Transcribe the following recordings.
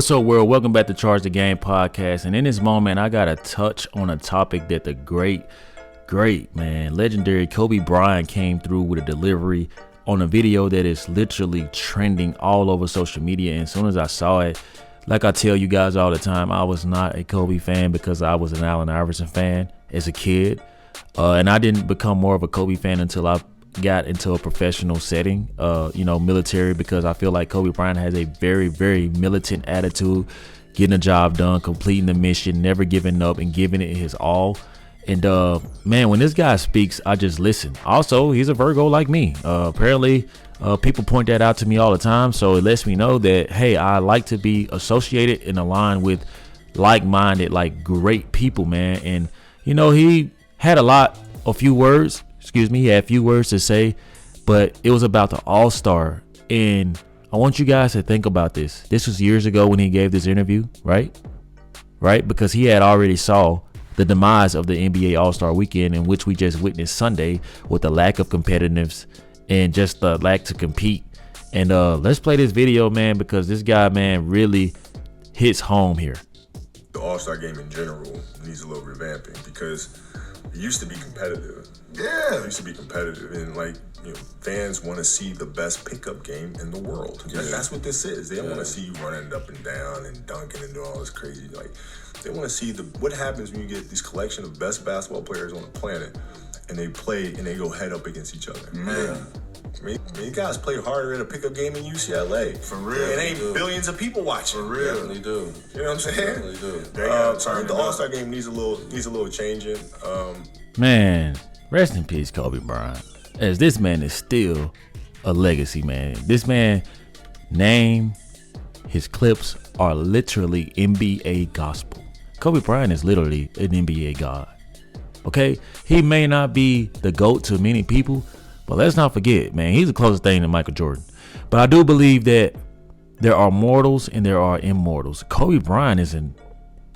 So, world, welcome back to Charge the Game podcast. And in this moment, I got to touch on a topic that the great, legendary Kobe Bryant came through with a delivery on a video that is literally trending all over social media. And as soon as I saw it, like I tell you guys all the time, I was not a Kobe fan because I was an Allen Iverson fan as a kid. And I didn't become more of a Kobe fan until I got into a professional setting, military, because I feel like Kobe Bryant has a very, very militant attitude, getting the job done, completing the mission, never giving up and giving it his all. And man, when this guy speaks, I just listen. Also, he's a Virgo like me. Apparently, people point that out to me all the time. So it lets me know that, hey, I like to be associated and aligned with like-minded, like great people, man. And, he had a few words to say, but it was about the All-Star. And I want you guys to think about this. This was years ago when he gave this interview, right? Because he had already saw the demise of the NBA All-Star weekend, in which we just witnessed Sunday, with the lack of competitiveness and just the lack to compete. And let's play this video, man, because this guy, man, really hits home here. The All-Star game in general needs a little revamping because it used to be competitive. Yeah. It used to be competitive, and fans want to see the best pickup game in the world. Yeah. That's what this is. They don't want to see you running up and down and dunking and doing all this crazy. They want to see what happens when you get this collection of best basketball players on the planet, and they play and they go head up against each other. Man. I mean, you guys play harder in a pickup game in UCLA. For real. It ain't billions of people watching. For real. They do. You know what I'm saying? They do. The All-Star game needs a little changing. Man, rest in peace, Kobe Bryant. As this man is still a legacy, man. This man name, his clips are literally NBA gospel. Kobe Bryant is literally an NBA god. Okay? He may not be the GOAT to many people, but let's not forget, man, he's the closest thing to Michael Jordan. But I do believe that there are mortals and there are immortals. Kobe Bryant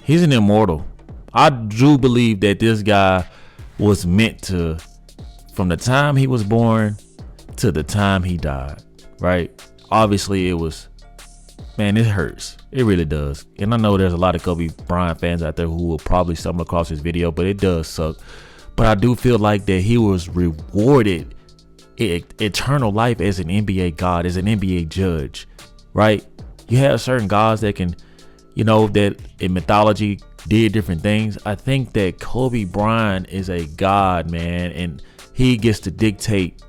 he's an immortal. I do believe that this guy was meant to, from the time he was born to the time he died, right? Obviously, it hurts. It really does. And I know there's a lot of Kobe Bryant fans out there who will probably stumble across this video, but it does suck. But I do feel like that he was rewarded eternal life as an NBA god, as an NBA judge, right? You have certain gods that can, that in mythology did different things. I think that Kobe Bryant is a god, man, and he gets to dictate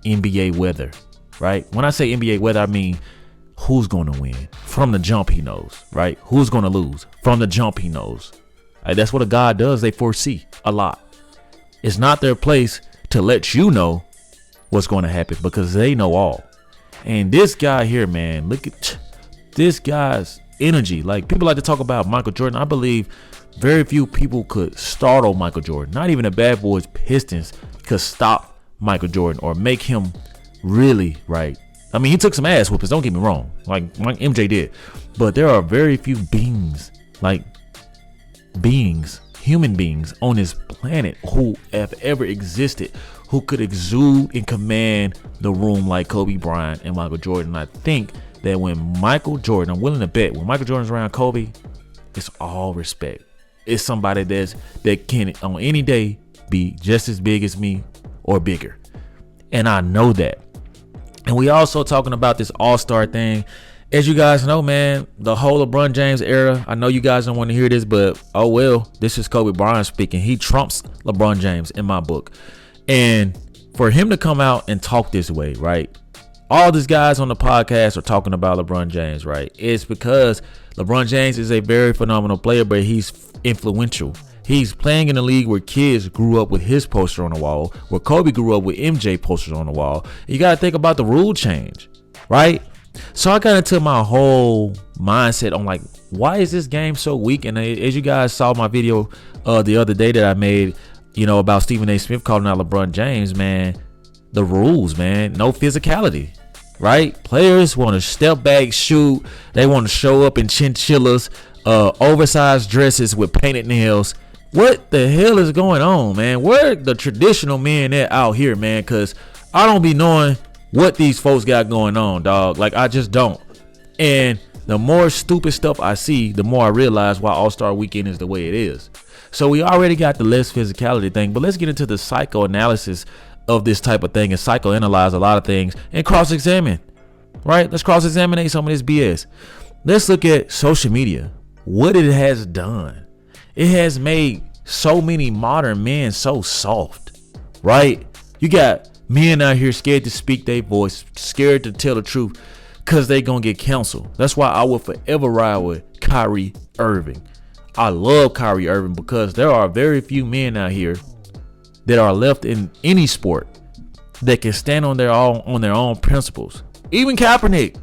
NBA weather, right? When I say NBA weather, I mean who's going to win. From the jump, he knows, right? Who's going to lose. From the jump, he knows. That's what a god does. They foresee a lot. It's not their place to let you know what's going to happen because they know all. And this guy here, man, look at this guy's energy. Like, people like to talk about Michael Jordan. I believe very few people could startle Michael Jordan. Not even the Bad Boys Pistons could stop Michael Jordan or make him really right. I mean, he took some ass whoopers, don't get me wrong, like MJ did. But there are very few human beings on this planet who have ever existed who could exude and command the room like Kobe Bryant and Michael Jordan. I think that when Michael Jordan, I'm willing to bet, when Michael Jordan's around Kobe, it's all respect. It's somebody that can on any day be just as big as me or bigger. And I know that. And we also talking about this All-Star thing. As you guys know, man, the whole LeBron James era, I know you guys don't want to hear this, but oh well, this is Kobe Bryant speaking. He trumps LeBron James in my book. And for him to come out and talk this way, right? All these guys on the podcast are talking about LeBron James, right? It's because LeBron James is a very phenomenal player, but he's influential. He's playing in a league where kids grew up with his poster on the wall, where Kobe grew up with MJ posters on the wall. You got to think about the rule change, right? So I got into my whole mindset on like, why is this game so weak? And as you guys saw my video the other day that I made, about Stephen A. Smith calling out LeBron James, man, the rules, man, no physicality, right? Players want to step back, shoot. They want to show up in chinchillas, oversized dresses with painted nails. What the hell is going on, man? Where the traditional men at out here, man? Because I don't be knowing what these folks got going on, dog. Like, I just don't. And The more stupid stuff I see, the more I realize why All-Star Weekend is the way it is. So we already got the less physicality thing, but let's get into the psychoanalysis of this type of thing and psychoanalyze a lot of things and cross-examine, right? Let's cross-examine some of this BS. Let's look at social media, what it has done. It has made so many modern men so soft, right? You got men out here scared to speak their voice, scared to tell the truth because they gonna get canceled. That's why I will forever ride with Kyrie Irving. I love Kyrie Irving because there are very few men out here that are left in any sport that can stand on their own principles. Even Kaepernick,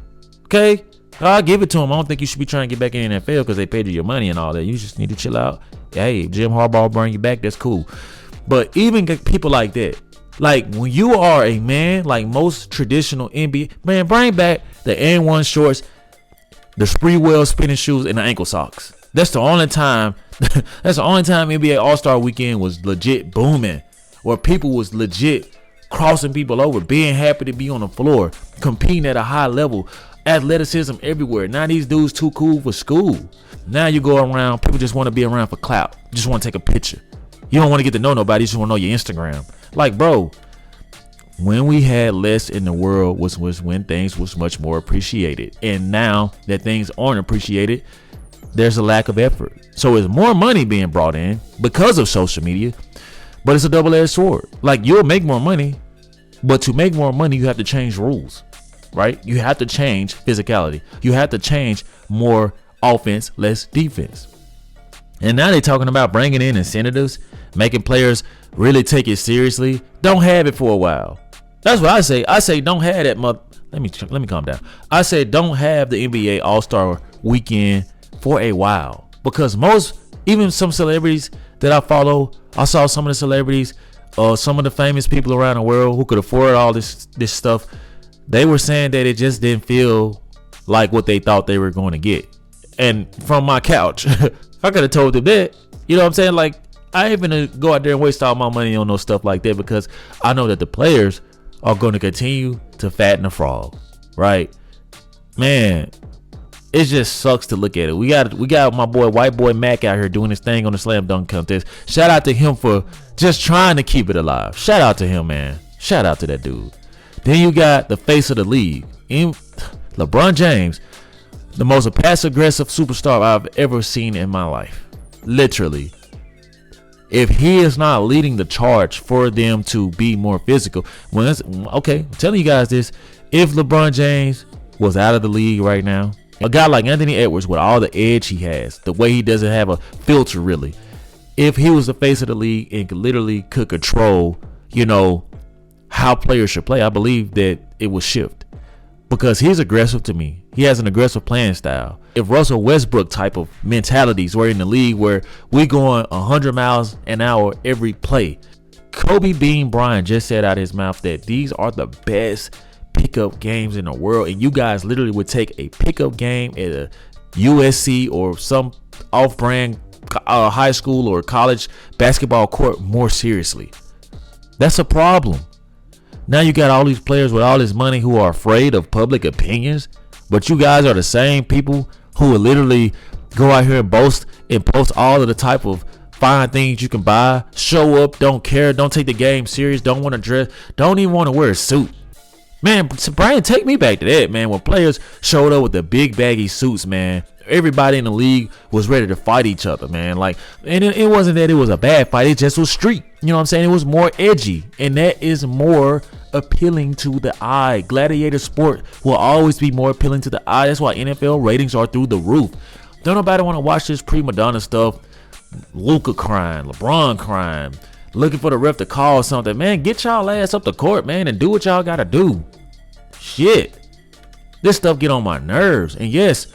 okay? I'll give it to him. I don't think you should be trying to get back in the NFL because they paid you your money and all that. You just need to chill out. Hey, Jim Harbaugh bring you back, that's cool. But even people like that, like when you are a man, like most traditional NBA, man, bring back the N1 shorts, the Spreewell spinning shoes, and the ankle socks. That's the only time NBA All-Star Weekend was legit booming, where people was legit crossing people over, being happy to be on the floor, competing at a high level, athleticism everywhere. Now these dudes too cool for school. Now you go around, people just want to be around for clout, just want to take a picture. You don't want to get to know nobody, you just want to know your Instagram. Like, bro, when we had less in the world was when things was much more appreciated. And now that things aren't appreciated, there's a lack of effort. So it's more money being brought in because of social media, but it's a double-edged sword. Like, you'll make more money, but to make more money, you have to change rules, right? You have to change physicality. You have to change more offense, less defense. And now they're talking about bringing in incentives, making players really take it seriously. Don't have it for a while. That's what I say. I say don't have that. Let me calm down. I say don't have the NBA All-Star Weekend for a while, because even some celebrities that I follow, I saw some of the celebrities, some of the famous people around the world who could afford all this stuff. They were saying that it just didn't feel like what they thought they were going to get. And from my couch, I could have told them that. You know what I'm saying? Like, I ain't gonna go out there and waste all my money on no stuff like that, because I know that the players are going to continue to fatten the frog, right? Man, it just sucks to look at it. We got my boy White Boy Mac out here doing his thing on the slam dunk contest. Shout out to him for just trying to keep it alive. Shout out to him, man. Shout out to that dude. Then you got the face of the league, LeBron James, the most passive aggressive superstar I've ever seen in my life. Literally. If he is not leading the charge for them to be more physical, I'm telling you guys this, if LeBron James was out of the league right now, a guy like Anthony Edwards with all the edge he has, the way he doesn't have a filter really, if he was the face of the league and could control, how players should play, I believe that it would shift. Because he's aggressive to me. He has an aggressive playing style. If Russell Westbrook type of mentalities were in the league where we going 100 miles an hour every play. Kobe Bean Bryant just said out of his mouth that these are the best pickup games in the world. And you guys literally would take a pickup game at a USC or some off-brand high school or college basketball court more seriously. That's a problem. Now you got all these players with all this money who are afraid of public opinions, but you guys are the same people who will literally go out here and boast and post all of the type of fine things you can buy, show up, don't care, don't take the game serious, don't want to dress, don't even want to wear a suit. Man, Brian, take me back to that, man. When players showed up with the big baggy suits, man, everybody in the league was ready to fight each other, man. Like, and it wasn't that it was a bad fight, it just was street. You know what I'm saying? It was more edgy, and that is more appealing to the eye. Gladiator sport will always be more appealing to the eye. That's why NFL ratings are through the roof. Don't nobody want to watch this prima donna stuff. Luka crying, LeBron crying, looking for the ref to call something. Man, get y'all ass up the court, man, and do what y'all gotta do. Shit, this stuff get on my nerves. And yes,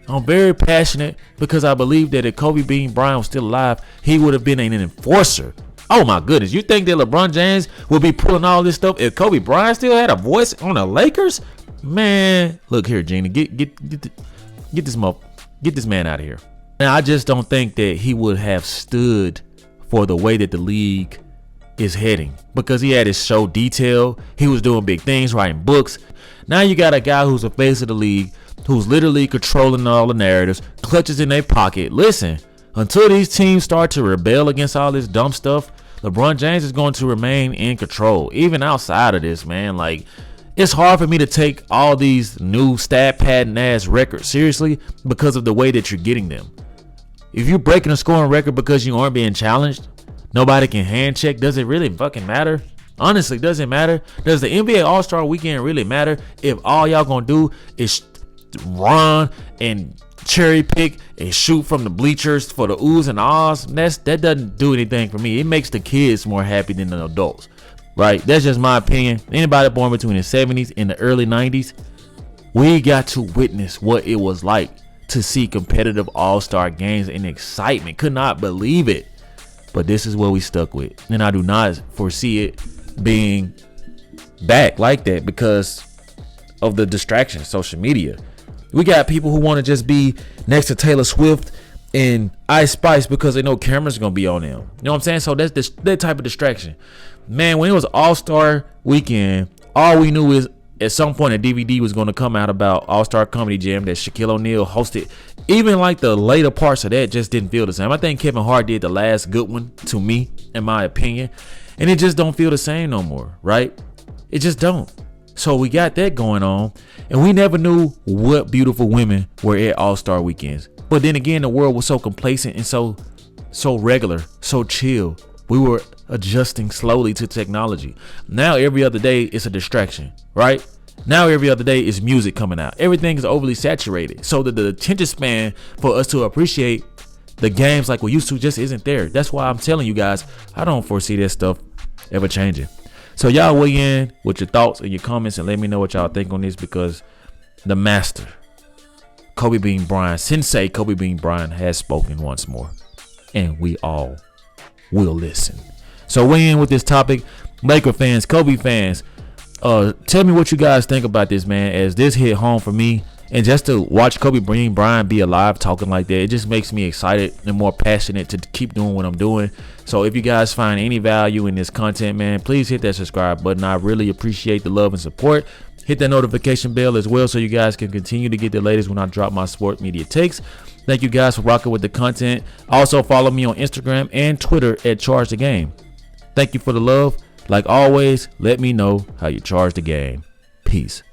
I'm very passionate because I believe that if Kobe Bean Bryant was still alive, he would have been an enforcer. Oh my goodness, you think that LeBron James would be pulling all this stuff if Kobe Bryant still had a voice on the Lakers? Man, look here, Gina, get this man out of here. Now, I just don't think that he would have stood for the way that the league is heading, because he had his show detail. He was doing big things, writing books. Now you got a guy who's the face of the league who's literally controlling all the narratives, clutches in their pocket. Listen, until these teams start to rebel against all this dumb stuff, LeBron James is going to remain in control, even outside of this, man. Like, it's hard for me to take all these new stat padding ass records seriously because of the way that you're getting them. If you're breaking a scoring record because you aren't being challenged, nobody can hand check. Does it really fucking matter? Honestly, does it matter? Does the NBA All-Star Weekend really matter if all y'all gonna do is run and cherry pick and shoot from the bleachers for the oohs and ahs? That doesn't do anything for me. It makes the kids more happy than the adults, right? That's just my opinion. Anybody born between the 70s and the early 90s, we got to witness what it was like to see competitive all-star games and excitement. Could not believe it. But this is what we stuck with, and I do not foresee it being back like that because of the distraction, social media. We got people who want to just be next to Taylor Swift and Ice Spice because they know cameras are gonna be on them. You know what I'm saying? So that's that type of distraction. Man, when it was All-Star Weekend, all we knew is at some point a DVD was going to come out about All-Star Comedy Jam that Shaquille O'Neal hosted. Even like the later parts of that just didn't feel the same. I think Kevin Hart did the last good one, to me, in my opinion, and it just don't feel the same no more, right? It just don't. So we got that going on, and we never knew what beautiful women were at All-Star Weekends. But then again, the world was so complacent and so regular, so chill. We were adjusting slowly to technology. Now every other day it's a distraction, right? Now every other day is music coming out. Everything is overly saturated, so that the attention span for us to appreciate the games like we used to just isn't there. That's why I'm telling you guys, I don't foresee that stuff ever changing. So y'all weigh in with your thoughts and your comments and let me know what y'all think on this, because the master, Kobe Bean Bryant, Sensei Kobe Bean Bryant, has spoken once more, and we all will listen. So weigh in with this topic. Laker fans, Kobe fans, tell me what you guys think about this, man, as this hit home for me. And just to watch Kobe Bean Bryant be alive talking like that, it just makes me excited and more passionate to keep doing what I'm doing. So if you guys find any value in this content, man, please hit that subscribe button. I really appreciate the love and support. Hit that notification bell as well so you guys can continue to get the latest when I drop my sport media takes. Thank you guys for rocking with the content. Also follow me on Instagram and Twitter at Charge the Game. Thank you for the love. Like always, let me know how you charge the game. Peace.